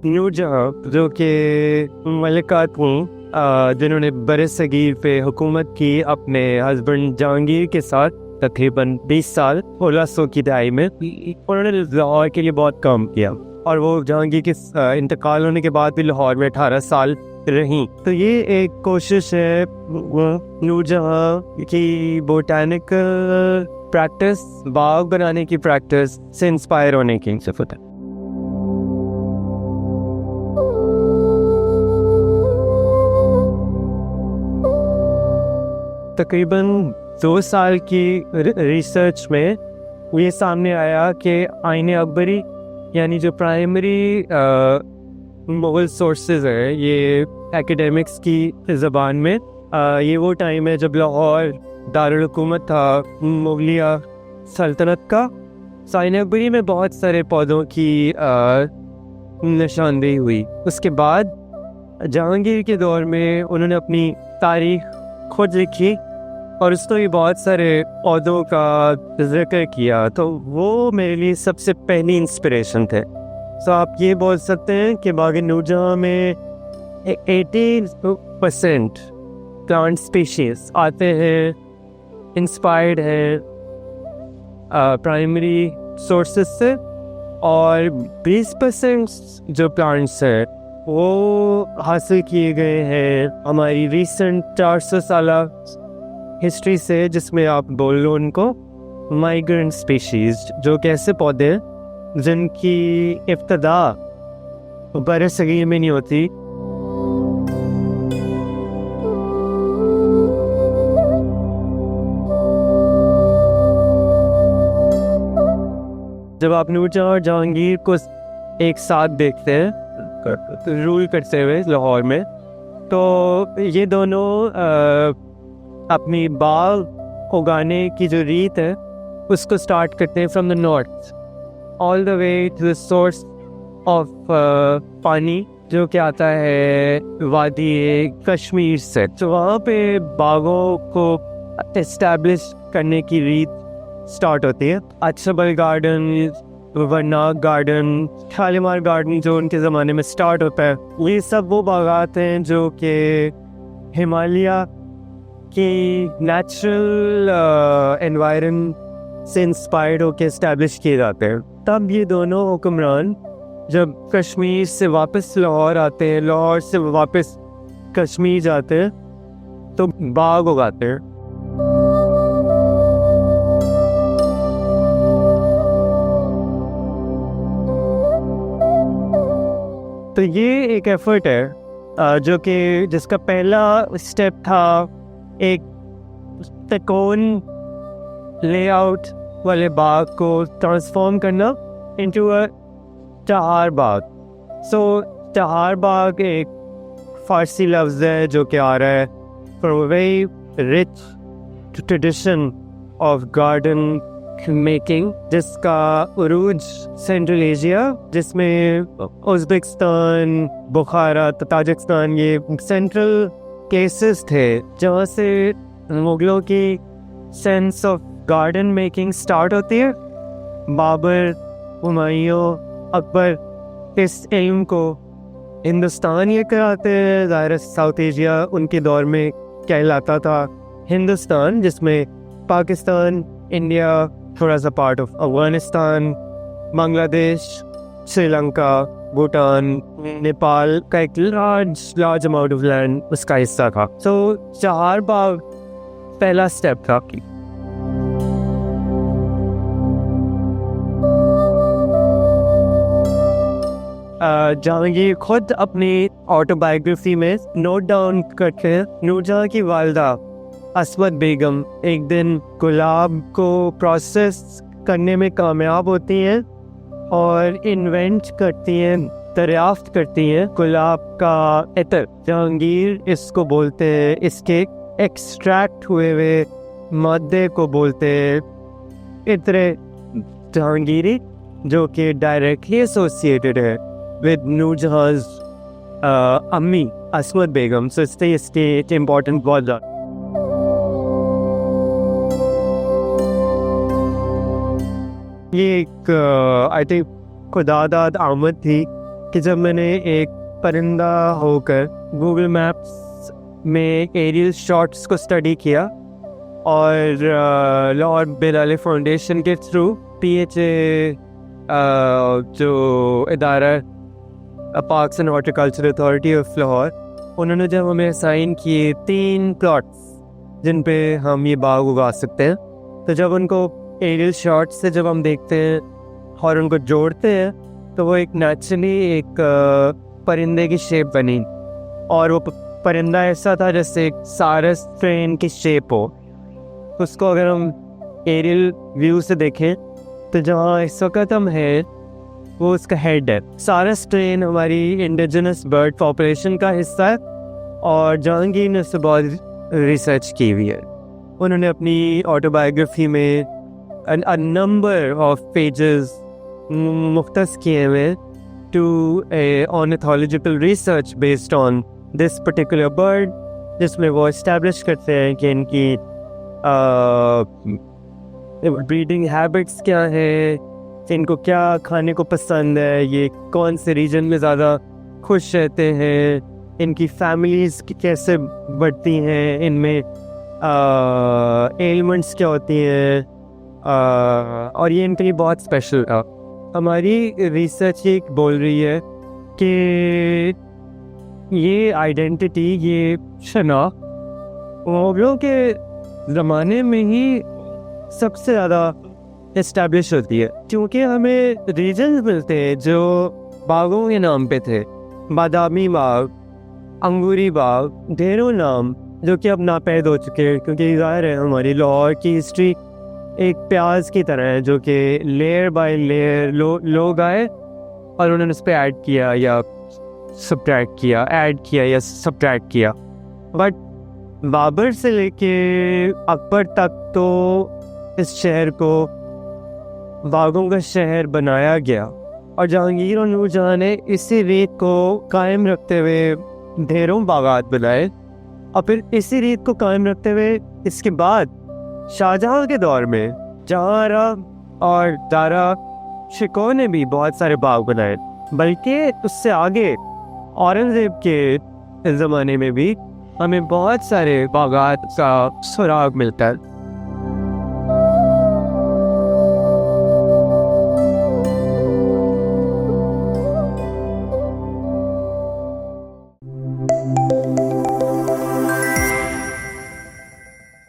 नूरजहाँ जो कि मलिका थी, जिन्होंने बरसगीर पे हुकूमत की अपने हस्बैंड जहांगीर के साथ तकरीबन 20 साल 1600 की दहाई में। उन्होंने लाहौर के लिए बहुत काम किया और वो जहांगीर के इंतकाल होने के बाद भी लाहौर में 18 साल रहीं। तो ये एक कोशिश है नूरजहाँ की बोटानिकल प्रैक्टिस, बाग बनाने की प्रैक्टिस से इंस्पायर होने की सिफत है। तकरीबन 2 साल की रिसर्च में ये सामने आया कि आईने अकबरी यानी जो प्राइमरी मुग़ल सोर्सेज है ये एकेडमिक्स की ज़बान में, ये वो टाइम है जब लाहौर दारुल हुकूमत था मुगलिया सल्तनत का। आईने अकबरी में बहुत सारे पौधों की निशानदेही हुई। उसके बाद जहांगीर के दौर में उन्होंने अपनी तारीख खुद लिखी और उसमें भी बहुत सारे पौधों का जिक्र किया, तो वो मेरे लिए सबसे पहली इंस्पिरेशन थे। तो आप ये बोल सकते हैं कि बाग नूरजहाँ में 80% प्लांट स्पीशीज आते हैं, इंस्पायर्ड हैं प्राइमरी सोर्सेस से, और 20% जो प्लांट्स हैं वो हासिल किए गए हैं हमारी रिसेंट 400 साल हिस्ट्री से, जिसमें आप बोल लो उनको माइग्रेंट स्पीशीज, जो कैसे पौधे जिनकी इब्तदा बरसगीर में नहीं होती। जब आप नूरजहाँ और जहांगीर को एक साथ देखते हैं रूल करते हुए लाहौर में, तो ये दोनों अपनी बाग उगाने की जो रीत है उसको स्टार्ट करते हैं from the north all the way to the source of pani, जो कि आता है वादी कश्मीर से। तो वहाँ पे बागों को एस्टैब्लिश करने की रीत स्टार्ट होती है। Achabal garden, वरनाग garden, Shalimar garden जो उनके ज़माने में स्टार्ट होता है, ये सब वो बागात हैं जो कि हिमालय की नेचुरल एनवायरनमेंट से इंस्पायर्ड होकर इस्टेब्लिश किए जाते हैं। तब ये दोनों हुक्मरान जब कश्मीर से वापस लाहौर आते हैं, लाहौर से वापस कश्मीर जाते हैं, तो बाग उगाते हैं। तो ये एक एफर्ट है जो कि जिसका पहला स्टेप था एक त्रिकोण लेआउट वाले बाग को ट्रांसफॉर्म करना इनटू अ चहार बाग। सो चहार बाग एक फारसी लफ्ज़ है जो कि आ रहा है from a very rich tradition of garden making, जिसका उरूज सेंट्रल एशिया, जिसमें उज़्बेकिस्तान, बुखारा, ताजिकिस्तान ये सेंट्रल प्लेसेस थे जहाँ से मुगलों की sense of garden making start होती है। बाबर, हुमायूं, अकबर इस इल्म को हिंदुस्तान ये कराते हैं। ज़ाहिर साउथ एशिया उनके दौर में कहलाता था हिंदुस्तान, जिसमें पाकिस्तान, इंडिया, थोड़ा सा पार्ट ऑफ अफगानिस्तान, बांग्लादेश, श्रीलंका, भूटान, नेपाल का एक लार्ज अमाउंट ऑफ लैंड उसका हिस्सा था। सो चहार बाग पहला स्टेप था। जहांगीर खुद अपनी ऑटोबायोग्राफी में नोट डाउन करते हैं नूरजहाँ की वालदा असमत बेगम एक दिन गुलाब को प्रोसेस करने में कामयाब होती हैं और इन्वेंट करती हैं, दरियाफ्त करती हैं गुलाब का इत्र। जहांगीर इसको बोलते हैं, इसके एक्सट्रैक्ट हुए हुए मादे को बोलते हैं इत्र जहांगीरी, जो कि डायरेक्टली एसोसिएटेड है विद नूरजहाँ अम्मी असमत बेगम। सो इसके इम्पोर्टेंट बहुत ज़्यादा। ये एक आई थिंक खुदादाद आमद थी कि जब मैंने एक परिंदा होकर गूगल मैप्स में एरियल शॉट्स को स्टडी किया और लॉर्ड बिलाले फाउंडेशन के थ्रू PHA जो इदारा parks and horticulture authority of Lahore, उन्होंने जब हमें असाइन किए 3 प्लॉट्स जिन पे हम ये बाग उगा सकते हैं, तो जब उनको एरियल शॉट से जब हम देखते हैं और उनको जोड़ते हैं तो वो एक नेचुरली एक परिंदे की शेप बनी। और वो परिंदा ऐसा था जैसे एक सारस ट्रेन की शेप हो। उसको अगर हम एरियल व्यू से देखें तो जहाँ इस वक्त हम हैं वो उसका हेड है। सारस ट्रेन हमारी इंडिजिनस बर्ड पॉपुलेशन का हिस्सा है और जहांगीर ने उससे बहुत रिसर्च की हुई है। उन्होंने अपनी ऑटोबायोग्राफी में a number of pages मुख्तस किए हुए to ornithological research based on this particular bird, जिसमें वो establish करते हैं कि इनकी ब्रीडिंग हैबिट्स क्या है, इनको क्या खाने को पसंद है, ये कौन से रीजन में ज़्यादा खुश रहते हैं, इनकी फैमिलीज़ कैसे बढ़ती हैं, इनमें एलिमेंट्स क्या होती हैं, और ये इनके लिए बहुत स्पेशल था। हमारी रिसर्च ये बोल रही है कि ये आइडेंटिटी, ये शनाख्त मुगलों के ज़माने में ही सबसे ज़्यादा इस्टेब्लिश होती है, क्योंकि हमें रीजन मिलते हैं जो बागों के नाम पे थे। बादामी बाग, अंगूरी बाग, ढेरों नाम जो कि अब नापैद हो चुके हैं, क्योंकि ज़ाहिर है हमारी लाहौर की हिस्ट्री एक प्याज की तरह है जो कि लेयर बाय लेयर लोग आए और उन्होंने उस पर ऐड किया या सब्ट्रैक्ट किया, ऐड किया या सब्ट्रैक्ट किया। बट बाबर से लेके अकबर तक तो इस शहर को बागों का शहर बनाया गया और जहांगीर और नूरजहां ने इसी रीत को कायम रखते हुए ढेरों बागात बनाए। और फिर इसी रीत को कायम रखते हुए इसके बाद शाहजहां के दौर में जहांआरा और दारा शिकोह ने भी बहुत सारे बाग बनाए, बल्कि उससे आगे औरंगजेब के ज़माने में भी हमें बहुत सारे बागात का सुराग मिलता है।